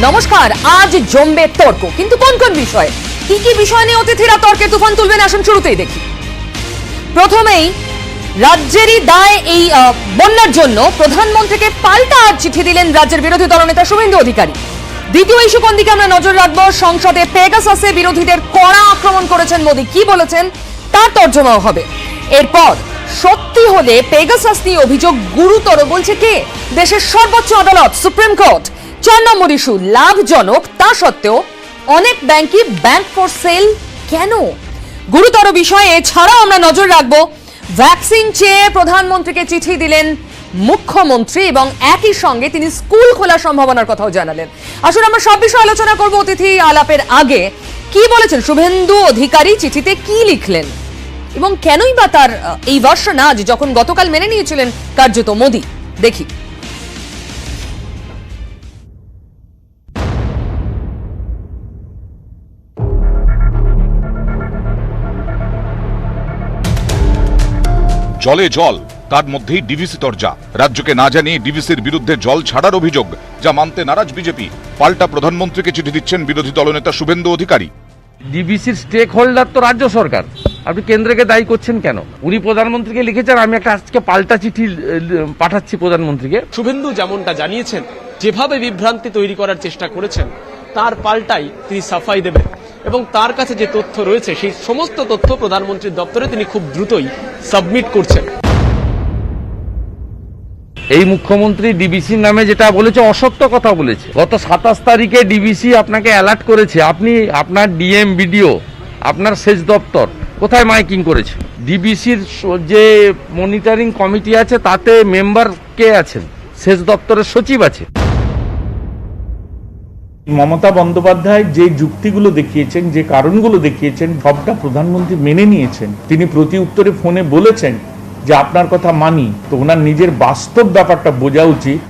নমস্কার। আজ জমবে তর্ক, কিন্তু কোন কোন বিষয়ে, কি কি বিষয় নিয়ে অতিথিরা তর্কে তুফান তুলবেন আসুন শুরুতেই দেখি। প্রথমেই রাজ্যেরই দায় এই বন্যার জন্য প্রধানমন্ত্রীকে পাল্টা আজ চিঠি দিলেন রাজ্যের বিরোধী দলনেতা শুভেন্দু অধিকারী। দ্বিতীয় ইস্যু কোন দিকে আমরা নজর রাখবো, সংসদে পেগাসাসে বিরোধীদের কড়া আক্রমণ করেছেন মোদী, কি বলেছেন তার তর্জমাও হবে। এরপর সত্যি হলে পেগাসাস নিয়ে অভিযোগ গুরুতর বলছে কে, দেশের সর্বোচ্চ আদালত সুপ্রিম কোর্ট। 4 নম্বর ইস্যু, লাভজনক তা সত্ত্বেও অনেক ব্যাংকই ব্যাংক ফর সেল কেন, গুরুতর বিষয়ে। এছাড়াও আমরা নজর রাখবো ভ্যাকসিন চেয়ে প্রধানমন্ত্রীকে চিঠি দিলেন মুখ্যমন্ত্রী এবং একই সঙ্গে তিনি স্কুল খোলার সম্ভাবনার কথাও জানালেন। আসলে আমরা সব বিষয়ে আলোচনা করব। অতিথি আলাপের আগে কি বলেছেন শুভেন্দু অধিকারী, চিঠিতে কি লিখলেন এবং কেনই বা তার এই ভার্সন আজ, যখন গতকাল মেনে নিয়েছিলেন কার্যত মোদী, দেখি। জলে জল, তার মধ্যেই ডিভিসি তরজা। রাজ্যকে না জানিয়ে ডিভিসির বিরুদ্ধে জল ছাড়ার অভিযোগ, যা মানতে নারাজ বিজেপি। পাল্টা প্রধানমন্ত্রীকে চিঠি দিচ্ছেন বিরোধী দলনেতা শুভেন্দু অধিকারী। ডিভিসির স্টেক হোল্ডার তো রাজ্য সরকার, আপনি কেন্দ্রকে দায়ী করছেন কেন? উনি প্রধানমন্ত্রীকে লিখেছেন, আমি একটা আজকে পাল্টা চিঠি পাঠাচ্ছি প্রধানমন্ত্রীকে। শুভেন্দু যেমনটা জানিয়েছেন, যেভাবে বিভ্রান্তি তৈরি করার চেষ্টা করেছেন, তার পাল্টাই তিনি সাফাই দেবেন এবং তার কাছে যে তথ্য রয়েছে সেই সমস্ত তথ্য প্রধানমন্ত্রীর দপ্তরে তিনি খুব দ্রুতই সাবমিট করছেন। এই মুখ্যমন্ত্রী ডিবিসির নামে যেটা বলেছে অসত্য কথা বলেছে। গত 27 তারিখে ডিবিসি আপনাকে অ্যালার্ট করেছে, আপনি আপনার ডিএম বিডিও আপনার সেচ দপ্তর কোথায় মাইকিং করেছে? ডিবিসির যে মনিটরিং কমিটি আছে তাতে মেম্বার কে আছেন? সেচ দপ্তরের সচিব আছে। মমতা বন্দ্যোপাধ্যায় যে যুক্তিগুলো দেখিয়েছেন, যে কারণগুলো দেখিয়েছেন, সবটা প্রধানমন্ত্রী মেনে নিয়েছেন। তিনি প্রতি উত্তরে ফোনে বলেছেন যে আপনার কথা মানি, তো ওনার নিজের বাস্তব ব্যাপারটা বোঝা উচিত।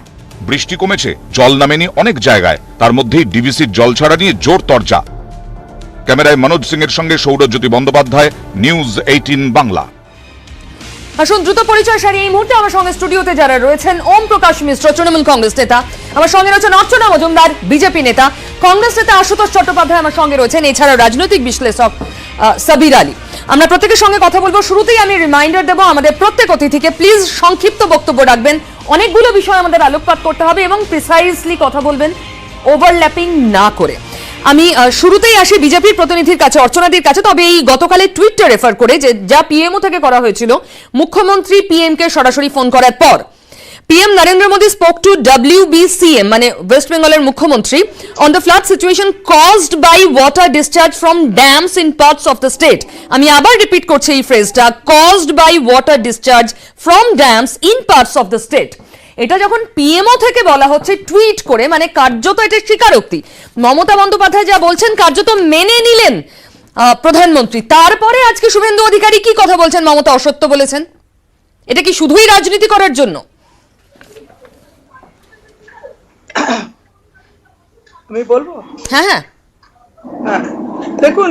বৃষ্টি কমেছে, জল নামেনি অনেক জায়গায়, তার মধ্যেই ডিভিসির জল ছাড়া নিয়ে জোর তরজা। ক্যামেরায় মনোজ সিং এর সঙ্গে সৌরজ্যোতি বন্দ্যোপাধ্যায়, নিউজ 18 বাংলা। আসুন দ্রুত পরিচয় সারি। এই মুহূর্তে আমার সঙ্গে স্টুডিওতে যারা রয়েছেন, ওম প্রকাশ মিশ্র তৃণমূল কংগ্রেস নেতা, আমার সঙ্গে রয়েছেন অর্চনা মজুমদার বিজেপি নেতা, কংগ্রেস নেতা আশুতোষ চট্টোপাধ্যায় আমার সঙ্গে রয়েছেন, এছাড়াও রাজনৈতিক বিশ্লেষক সাবির আলী। আমরা প্রত্যেকের সঙ্গে কথা বলবো। শুরুতেই আমি রিমাইন্ডার দেবো আমাদের প্রত্যেক অতিথিকে প্লিজ সংক্ষিপ্ত বক্তব্য রাখবেন, অনেকগুলো বিষয় আমাদের আলোকপাত করতে হবে এবং প্রিসাইজলি কথা বলবেন, ওভারল্যাপিং না করে। আমি শুরুতেই আসি বিজেপির প্রতিনিধির কাছে, অর্চনাদির কাছে। তবে এই গতকালের টুইটটা রেফার করে, যে যা পিএমও থেকে করা হয়েছিল, মুখ্যমন্ত্রী পিএম কে সরাসরি ফোন করার পর PM Narendra Modi spoke to WBCM, মানে ওয়েস্ট বেঙ্গলের মুখ্যমন্ত্রী, on the flood situation caused by water discharge from dams in parts of the state. আমি আবার রিপিট করছি এই ফ্রেজটা, caused by water discharge from dams in parts of the state. এটা যখন PMO থেকে বলা হচ্ছে টুইট করে, মানে কার্যত এটা স্বীকারোক্তি। মমতা বন্দ্যোপাধ্যায় যা বলছেন কার্যত মেনে নিলেন প্রধানমন্ত্রী। তারপরে আজকে শুভেন্দু অধিকারী কি কথা বলছেন, মমতা অসত্য বলেছেন, এটা কি শুধুই রাজনীতি করার জন্য? আমি বলবো? হ্যাঁ, দেখুন,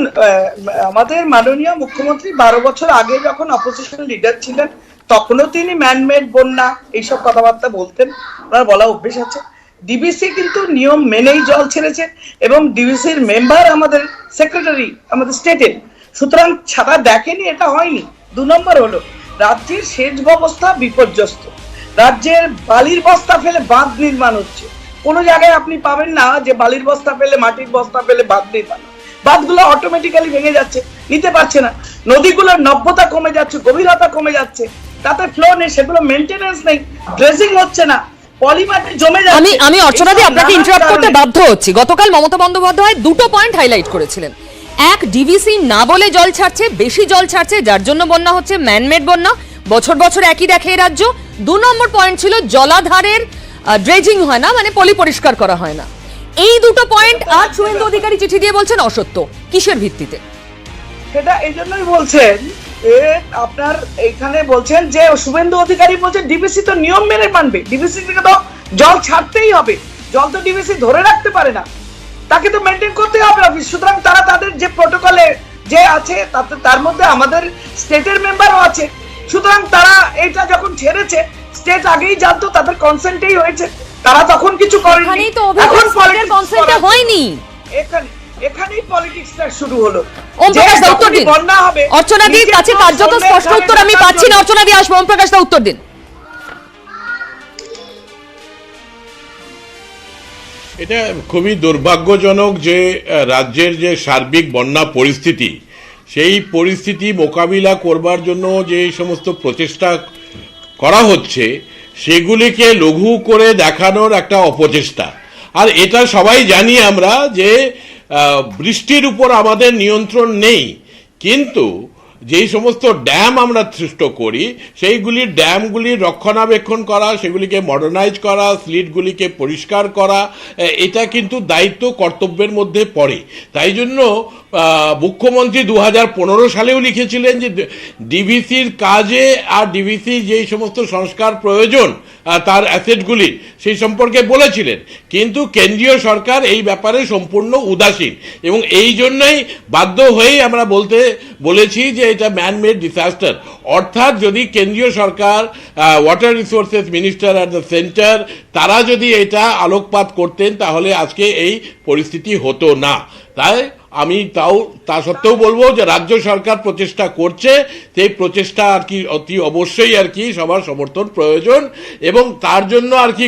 আমাদের মাননীয় মুখ্যমন্ত্রী 12 বছর আগে যখন অপোজিশন লিডার ছিলেন, তখনও তিনি ম্যানমেড বন্যা এইসব কথাবার্তা বলতেন, ওনার বলা অভ্যেস আছে। ডিবিসি কিন্তু নিয়ম মেনেই জল ছেড়েছে এবং ডিবিসির মেম্বার আমাদের সেক্রেটারি আমাদের স্টেটের, সুতরাং ছাড়া দেখেনি, এটা হয়নি। 2 নম্বর হলো রাজ্যের সেচ ব্যবস্থা বিপর্যস্ত, রাজ্যের বালির বস্তা ফেলে বাঁধ নির্মাণ হচ্ছে। কোনো জায়গায় আপনি পাবেন না যে বালির বস্তা ফেলে, মাটির বস্তা ফেলে বাঁধ নির্মাণ। বাঁধগুলো অটোমেটিক্যালি ভেঙে যাচ্ছে, নিতে পারছে না। নদীগুলোর নব্যতা কমে যাচ্ছে, গভীরতা কমে যাচ্ছে, তাতে ফ্লো নেই, সেগুলো মেইনটেনেন্স নেই, ড্রেসিং হচ্ছে না, পলিমাটি জমে যাচ্ছে। আমি অর্চনাদি আপনাকে ইন্টারাপ্ট করতে বাধ্য হচ্ছি। গতকাল মমতা বন্দ্যোপাধ্যায় দুটো পয়েন্ট হাইলাইট করেছিলেন। এক, ডিভিসি না বলে জল ছাড়ছে, বেশি জল ছাড়ছে, যার জন্য বন্যা হচ্ছে, ম্যানমেড বন্যা, বছর বছর একই দেখে এই রাজ্য। 2 নম্বর পয়েন্ট ছিল জলাধারের ড্রেজিং হয় না, মানে পলি পরিষ্কার করা হয় না। এই দুটো পয়েন্ট আজ শুভেন্দু অধিকারী চিঠি দিয়ে বলছেন অসত্য। কিসের ভিত্তিতে? সেটা এই জন্যই বলছেন, আপনার এইখানে বলছেন যে শুভেন্দু অধিকারী বলছেন ডিবিসি তো নিয়ম মেনে মানবে, ডিবিসি থেকে তো জল ছাড়তেই হবে, জল তো ডিবিসি ধরে রাখতে পারে না, তাকে তো মেনটেন করতে হবে অফিস। সুতরাং তারা তাদের যে প্রোটোকলে যে আছে তার মধ্যে আমাদের স্টেটের মেম্বারও আছে, সুতরাং তারা এটা যখন ছেড়েছে স্টেট আগেই জানতো, তাদের কনসেন্টেই হয়েছে, তারা তখন কিছু করেনি, এখানেই তো এখন অভিযোগ কনসেন্টে হয়নি। এখানেই পলিটিক্সটা শুরু হলো। ওম প্রকাশ দা উত্তর দিন। বন্যা হবে, অর্চনা দির কাছে কার্যত স্পষ্ট উত্তর আমি পাচ্ছি না। অর্চনা দি আসবো, ওম প্রকাশ দা উত্তর দিন। এটা খুবই দুর্ভাগ্যজনক যে রাজ্যের যে সার্বিক বন্যা পরিস্থিতি, সেই পরিস্থিতি মোকাবিলা করবার জন্য যে সমস্ত প্রচেষ্টা করা হচ্ছে সেগুলিকে লঘু করে দেখানোর একটা অপচেষ্টা। আর এটা সবাই জানি আমরা যে বৃষ্টির উপর আমাদের নিয়ন্ত্রণ নেই, কিন্তু যেই সমস্ত ড্যাম আমরা সৃষ্ট করি সেইগুলির ড্যামগুলির রক্ষণাবেক্ষণ করা, সেগুলিকে মডার্নাইজ করা, স্লিটগুলিকে পরিষ্কার করা, এটা কিন্তু দায়িত্ব কর্তব্যের মধ্যে পড়ে। তাই জন্য মুখ্যমন্ত্রী 2015 সালেও লিখেছিলেন যে ডিভিসির কাজে আর ডিভিসি যেই সমস্ত সংস্কার প্রয়োজন তার অ্যাসেটগুলির সেই সম্পর্কে বলেছিলেন, কিন্তু কেন্দ্রীয় সরকার এই ব্যাপারে সম্পূর্ণ উদাসীন এবং এই জন্যই বাধ্য হয়েই আমরা বলেছি যে এটা ম্যানমেড ডিসাস্টার। অর্থাৎ যদি কেন্দ্রীয় সরকার, water resources minister at the centre, তারা যদি এটা আলোকপাত করতেন তাহলে আজকে এই পরিস্থিতি হতো না। তাই আমি তা সত্ত্বেও বলবো যে রাজ্য সরকার প্রচেষ্টা করছে, সেই প্রচেষ্টা আর কি অতি অবশ্যই আর কি সবার সমর্থন প্রয়োজন এবং তার জন্য আর কি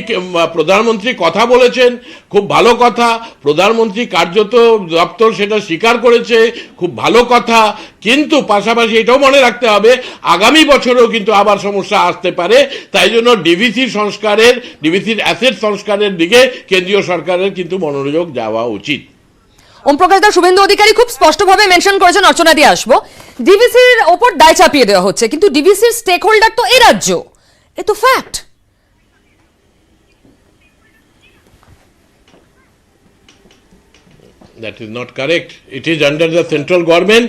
প্রধানমন্ত্রী কথা বলেছেন, খুব ভালো কথা। প্রধানমন্ত্রী কার্যত দপ্তর সেটা স্বীকার করেছে, খুব ভালো কথা। কিন্তু পাশাপাশি এটাও মনে রাখতে হবে আগামী বছরেও কিন্তু আবার সমস্যা আসতে পারে। তাই জন্য ডিভিসির অ্যাসেট সংস্কারের দিকে কেন্দ্রীয় সরকারের কিন্তু মনোযোগ যাওয়া উচিত। ওম প্রকাশ দা, শুভেন্দু অধিকারী খুব স্পষ্টভাবে মেনশন করেছেন, অর্চনা দিয়ে আসবো, ডিভিসির ওপর দায় চাপিয়ে দেওয়া হচ্ছে, কিন্তু ডিভিসির স্টেক হোল্ডার তো এই রাজ্য, এ তো fact. That is not correct. It is under the central government.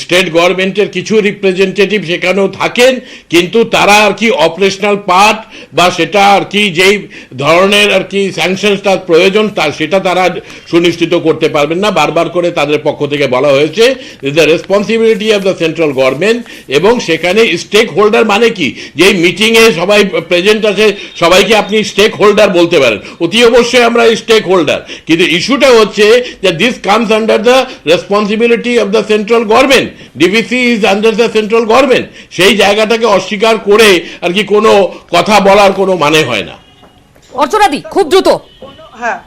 State গভর্নমেন্টের কিছু রিপ্রেজেন্টেটিভ সেখানেও থাকেন, কিন্তু তারা আর কি অপারেশনাল পার্ট বা সেটা আর কি যেই ধরনের আর কি স্যাংশনসটা প্রয়োজন সেটা তারা সুনিশ্চিত করতে পারবেন না। বারবার করে তাদের পক্ষ থেকে বলা হয়েছে the responsibility of the central government. এবং সেখানে স্টেক হোল্ডার মানে কি, যেই মিটিংয়ে সবাই প্রেজেন্ট আছে সবাইকে আপনি স্টেক হোল্ডার বলতে পারেন, অতি অবশ্যই আমরা স্টেক হোল্ডার, কিন্তু ইস্যুটা হচ্ছে যে this comes under the responsibility of the central government. DVC is under the central government. সেই জায়গাটাকে অস্বীকার করে আর কি কোনো কথা বলার কোনো মানে হয় না। অর্চনা দি খুব দ্রুত। হ্যাঁ,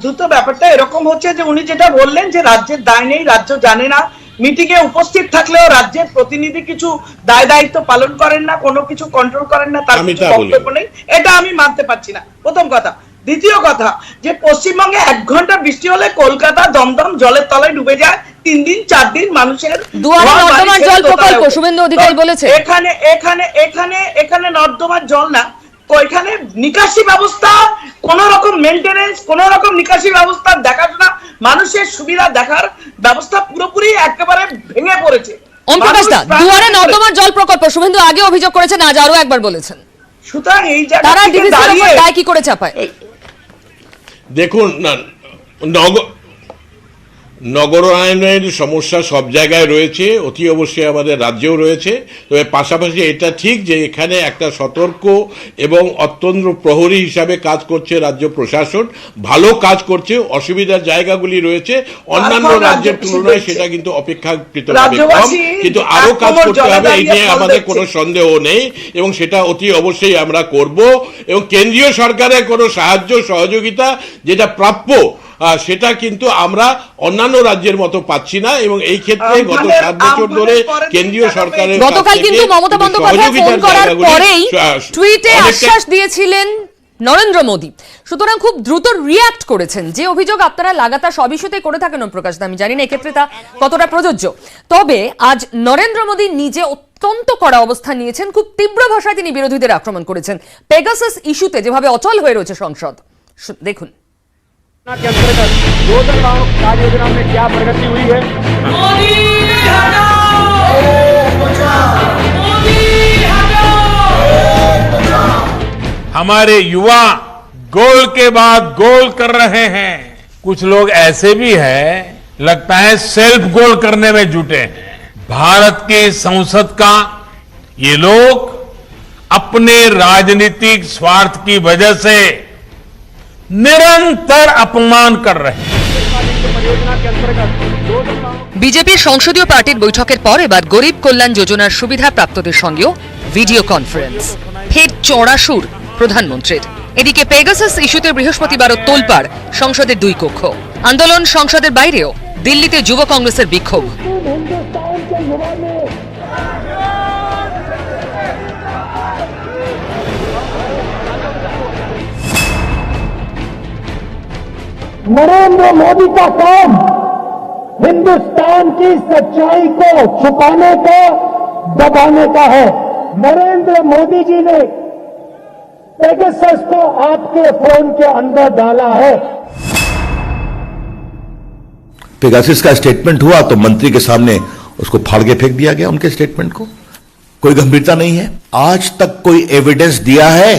দ্রুত ব্যাপারটা এরকম হচ্ছে যে উনি যেটা বললেন যে রাজ্যের দায় নেই, রাজ্য জানে না, মিটিং এ উপস্থিত থাকলেও রাজ্যের প্রতিনিধি কিছু দায় দায়িত্ব পালন করেন না, কোনো কিছু কন্ট্রোল করেন না, তার কিছু বক্তব্য নেই, এটা আমি মানতে পারছি না, প্রথম কথা। দ্বিতীয় কথা, যে পশ্চিমবঙ্গে 1 ঘন্টা বৃষ্টি হলে কলকাতা দমদম জলের তলায় ডুবে যায়, 3 দিন 4 দিন মানুষের দুয়ারে নর্দমার জল প্রকল্প শুভেন্দু অধিকারী বলেছে। এখানে নর্দমার জল না, এখানে নিকাশি ব্যবস্থা, কোন রকম মেইনটেনেন্স, কোন রকম নিকাশি ব্যবস্থা দেখাশোনা, মানুষের সুবিধা দেখার ব্যবস্থা পুরোপুরি একেবারে ভেঙে পড়েছে। ওম প্রকাশ দা, দুয়ারে নর্দমার জল প্রকল্প শুভেন্দু আগে অভিযোগ করেছেন, আজ আরো একবার বলেছেন, সুতরাং এই তারা জায়গা থেকে ডিভিসির দাঁড়িয়ে উপর দায় কি করে চাপায়? দেখুন না, নগরায়নের সমস্যা সব জায়গায় রয়েছে, অতি অবশ্যই আমাদের রাজ্যেও রয়েছে। তবে পাশাপাশি এটা ঠিক যে এখানে একটা সতর্ক এবং অত্যন্ত প্রহরী হিসাবে কাজ করছে রাজ্য প্রশাসন, ভালো কাজ করছে। অসুবিধার জায়গাগুলি রয়েছে, অন্যান্য রাজ্যের তুলনায় সেটা কিন্তু অপেক্ষাকৃতভাবে কম, কিন্তু আরো কাজ করতে হবে, এই নিয়ে আমাদের কোনো সন্দেহ নেই এবং সেটা অতি অবশ্যই আমরা করব। এবং কেন্দ্রীয় সরকারের কোনো সাহায্য সহযোগিতা যেটা প্রাপ্য সেটা কিন্তু আমরা অন্যান্য রাজ্যের মতো পাচ্ছি না। এবং এই ক্ষেত্রে গত 7 বছর ধরে কেন্দ্রীয় সরকারের গতকাল কিন্তু মমতা বন্দ্যোপাধ্যায় ফোন করার পরেই টুইটে আশ্বাস দিয়েছিলেন নরেন্দ্র মোদী, সুতরাং খুব দ্রুত রিঅ্যাক্ট করেছেন। যে অভিযোগ আপনারা লাগাতার সব ইস্যুতে করে থাকেন প্রকাশ দা, আমি জানি না এক্ষেত্রে তা কতটা প্রযোজ্য, তবে আজ নরেন্দ্র মোদী নিজে অত্যন্ত কড়া অবস্থান নিয়েছেন, খুব তীব্র ভাষায় তিনি বিরোধীদের আক্রমণ করেছেন। পেগাসাস ইস্যুতে যেভাবে অচল হয়ে রয়েছে সংসদ, দেখুন। के अंतर्गत 2009 कार्य योजना में क्या प्रगति हुई है? हमारे युवा गोल के बाद गोल कर रहे हैं। कुछ लोग ऐसे भी हैं, लगता है सेल्फ गोल करने में जुटे हैं। भारत की संसद का ये लोग अपने राजनीतिक स्वार्थ की वजह से निरंतर अपमान कर रहे हैं। परियोजना के अंतर्गत 2 सप्ताह বিজেপির সংসদীয় পার্টির বৈঠকের পর এবার গরিব কল্যাণ যোজনার সুবিধা প্রাপ্তদের সঙ্গেও ভিডিও কনফারেন্স। ফের চড়া সুর প্রধানমন্ত্রীর। এদিকে পেগাসাস ইস্যুতে বৃহস্পতিবারও তোলপাড় সংসদের 2 কক্ষ। আন্দোলন সংসদের বাইরেও। দিল্লিতে যুব কংগ্রেসের বিক্ষোভ। नरेंद्र मोदी का काम हिंदुस्तान की सच्चाई को छुपाने का, दबाने का है। नरेंद्र मोदी जी ने पेगासस को आपके फोन के अंदर डाला है। पेगासस का स्टेटमेंट हुआ तो मंत्री के सामने उसको फाड़ के फेंक दिया गया, उनके स्टेटमेंट को। कोई गंभीरता नहीं है। आज तक कोई एविडेंस दिया है?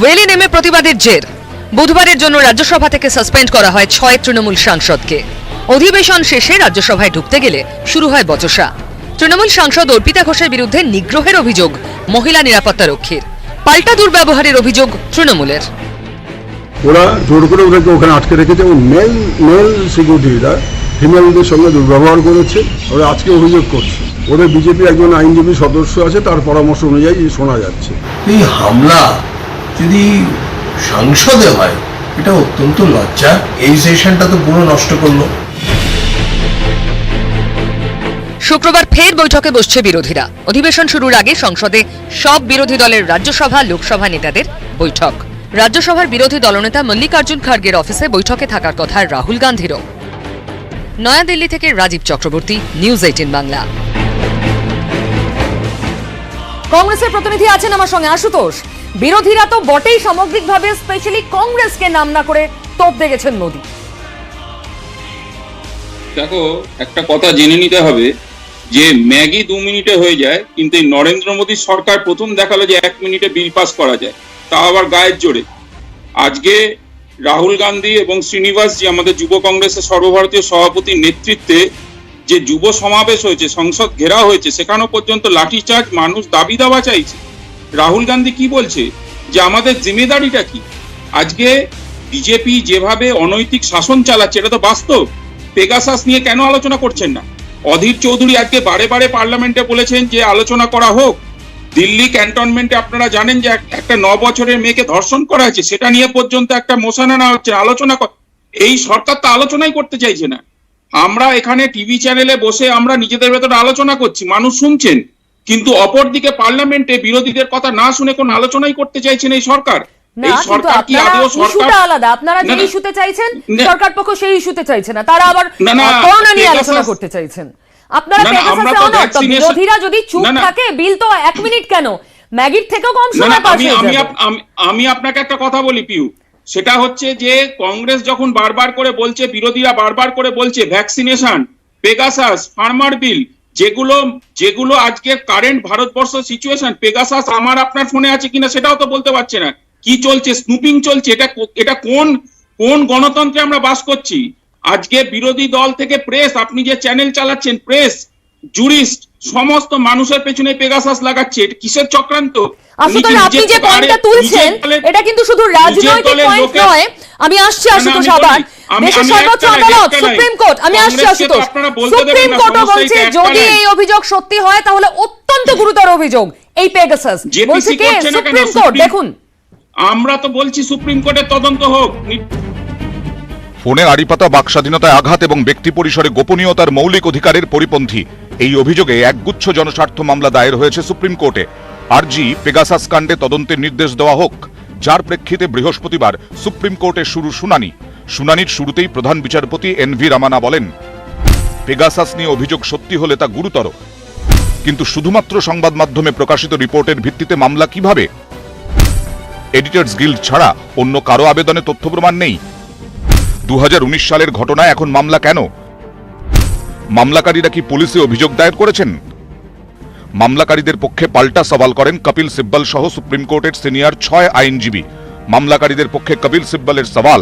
ওয়েলি নেমে প্রতিবাদের জের। বুধবারের জন্য রাজ্যসভা থেকে সাসপেন্ড করা হয় 6 তৃণমূল সাংসদকে। অধিবেশন শেষে রাজ্যসভায় ঢুকতে গেলে শুরু হয় বচসা। তৃণমূল সাংসদ অর্পিতা ঘোষের বিরুদ্ধে নিগ্রহের অভিযোগ মহিলা নিরাপত্তা রক্ষীর। পাল্টা দুর্ব্যবহারের অভিযোগ তৃণমূলের। ওরা জোর করে ওদেরকে ওখানে আটকে রেখেছে এবং মেল সিকিউরিটিরা ফিমেলদের সঙ্গে দুর্ব্যবহার করেছে। ওরা আজকে অভিযোগ করছে। ওদের বিজেপি একজন আইনজীবী সদস্য আছে, তার পরামর্শ অনুযায়ী শোনা যাচ্ছে। এই হামলা যদি সংসদে হয় এটা অত্যন্ত লজ্জা। এই সেশনটা তো পুরো নষ্ট করলো। শুক্রবার ফের বৈঠকে বসছে বিরোধীরা। অধিবেশন শুরুর আগে সংসদে সব বিরোধী দলের রাজ্যসভা লোকসভা নেতাদের বৈঠক। রাজ্যসভার বিরোধী দলনেতা মল্লিকার্জুন খার্গের অফিসে বৈঠকে থাকার কথা রাহুল গান্ধীরও। নয়াদিল্লি থেকে রাজীব চক্রবর্তী, নিউজ 18 বাংলা। কংগ্রেসের প্রতিনিধি আছেন আমার সঙ্গে আশুতোষ। বিরোধীরা তো বটেই, সামগ্রিকভাবে স্পেশালি কংগ্রেসকে নাম না করে তোপ দেখেছেন মোদী। দেখো, একটা কথা জেনে নিতে হবে যে ম্যাগি 2 মিনিটে হয়ে যায়, কিন্তু এই নরেন্দ্র মোদী সরকার প্রথম দেখালো যে 1 মিনিটে বিল পাস করা যায়, তা আবার গায়ের জোরে। আজকে রাহুল গান্ধী এবং শ্রীনিবাসজি, আমাদের যুব কংগ্রেসের সর্বভারতীয় সভাপতির নেতৃত্বে যে যুব সমাবেশ হয়েছে, সংসদ ঘেরাও হয়েছে, সেখানেও পর্যন্ত লাঠিচার্জ, মানুষ দাবি দাওয়া চাইছে। রাহুল গান্ধী কি বলছে যে আমাদের জিম্মেদারিটা কি? আজকে বিজেপি যেভাবে অনৈতিক শাসন চালাচ্ছে এটা তো বাস্তব। পেগাসাস নিয়ে কেন আলোচনা করছেন না? অধীর চৌধুরী আজকে বারে বারে পার্লামেন্টে বলেছেন যে আলোচনা করা হোক। দিল্লি ক্যান্টনমেন্টে আপনারা জানেন যে একটা 9 বছরের মেয়েকে ধর্ষণ করা হয়েছে, সেটা নিয়ে পর্যন্ত একটা মোশন আনা হচ্ছে, আলোচনা। এই সরকার তো আলোচনাই করতে চাইছে না। আমরা এখানে টিভি চ্যানেলে বসে আমরা নিজেদের ভেতরে আলোচনা করছি, মানুষ শুনছেন, কিন্তু অপরদিকে পার্লামেন্টে বিরোধীদের কথা না শুনে কোন আলোচনাই করতে চাইছেন এই সরকার। এই সরকার কি আদৌ সরকার? আলাদা, আপনারা যে ইস্যুতে চাইছেন সরকার পক্ষ সেই ইস্যুতে চাইছে না, তারা আবার করোনা নিয়ে আলোচনা করতে চাইছেন। আপনারা পেগাসাসে অনড়, তো বিরোধীরা যদি চুপ থাকে, বিল তো 1 মিনিট কেন, ম্যাগির থেকেও কম সময় পাস হয়ে যাবে। আমি আপনাকে একটা কথা বলি পিউ, সেটা হচ্ছে যে কংগ্রেস যখন বারবার করে বলছে, বিরোধীরা বারবার করে বলছে ভ্যাকসিনেশন, পেগাসাস, ফার্মার বিল, যেগুলো আজকে কারেন্ট ভারতবর্ষ সিচুয়েশন, পেগাসাস আমার আপনার ফোনে আছে কিনা সেটাও তো বলতে পারছে না। কি চলছে? স্নুপিং চলছে। এটা কোন গণতন্ত্রে আমরা বাস করছি? আজকে বিরোধী দল থেকে প্রেস, আপনি যে চ্যানেল চালাচ্ছেন, প্রেস, জুরিস্ট, সমস্ত মানুষের পেছনে পেগাসাস লাগাচ্ছে। এটা কিসের চক্রান্ত? আশুতোষ, আপনি যে পয়েন্টটা তুলছেন এটা কিন্তু শুধু রাজনৈতিক পয়েন্ট নয়। আমি আসছি আশুতোষ, আবার দেশের সর্বোচ্চ আদালত সুপ্রিম কোর্ট, আমি আসছি আশুতোষ, সুপ্রিম কোর্টও বলছে যদি এই অভিযোগ সত্যি হয় তাহলে অত্যন্ত গুরুতর অভিযোগ এই পেগাসাস। বলছে কে? Supreme court. দেখুন, আমরা তো বলছি সুপ্রিম কোর্টের তদন্ত হোক। ফোনে আড়িপাতা বাকস্বাধীনতায় আঘাত এবং ব্যক্তি পরিসরে গোপনীয়তার মৌলিক অধিকারের পরিপন্থী এই অভিযোগে একগুচ্ছ জনস্বার্থ মামলা দায়ের হয়েছে সুপ্রিম কোর্টে। আরজি পেগাসাস কাণ্ডে তদন্তের নির্দেশ দেওয়া হোক, যার প্রেক্ষিতে বৃহস্পতিবার সুপ্রিম কোর্টে শুনানির শুরুতেই প্রধান বিচারপতি এনভি রামানা বলেন, পেগাসাস নিয়ে অভিযোগ সত্যি হলে তা গুরুতর, কিন্তু শুধুমাত্র সংবাদ মাধ্যমে প্রকাশিত রিপোর্টের ভিত্তিতে মামলা কিভাবে? এডিটরস গিল্ড ছাড়া অন্য কারো আবেদনে তথ্য প্রমাণ নেই। 2019 সালের ঘটনায় এখন মামলা কেন? মামলাকারীরা কি পুলিশে অভিযোগ দায়ের করেছেন? মামলাকারীদের পক্ষে পাল্টা সওয়াল করেন কপিল সিব্বল সহ সুপ্রিম কোর্টের সিনিয়র 6 আইনজীবী। মামলাকারীদের পক্ষে কপিল সিব্বলের সওয়াল,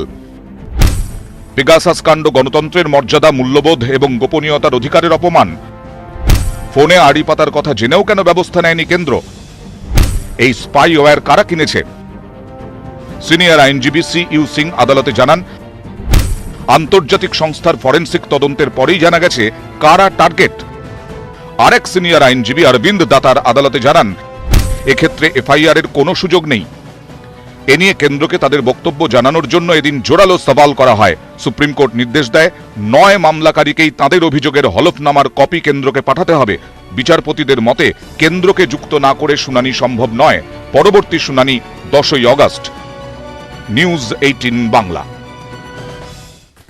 পেগাসাস কাণ্ড গণতন্ত্রের মর্যাদা, মূল্যবোধ এবং গোপনীয়তার অধিকারের অপমান। ফোনে আড়িপাতার কথা জেনেও কেন ব্যবস্থা নেয়নি কেন্দ্র? এই স্পাইওয়্যার কারা কিনেছে? সিনিয়র আইনজীবী CU সিং আদালতে জানান, আন্তর্জাতিক সংস্থার ফরেনসিক তদন্তের পরেই জানা গেছে কারা টার্গেট। আরেক সিনিয়র আইনজীবী অরবিন্দ দাতার আদালতে জানান, এক্ষেত্রে FIR এর কোনো সুযোগ নেই। এ নিয়ে কেন্দ্রকে তাদের বক্তব্য জানানোর জন্য এদিন জোরালো সওয়াল করা হয়। সুপ্রিম কোর্ট নির্দেশ দেয় 9 মামলাকারীকেই তাদের অভিযোগের হলফনামার কপি কেন্দ্রকে পাঠাতে হবে। বিচারপতিদের মতে কেন্দ্রকে যুক্ত না করে শুনানি সম্ভব নয়। পরবর্তী শুনানি 10ই অগস্ট। নিউজ 18 বাংলা।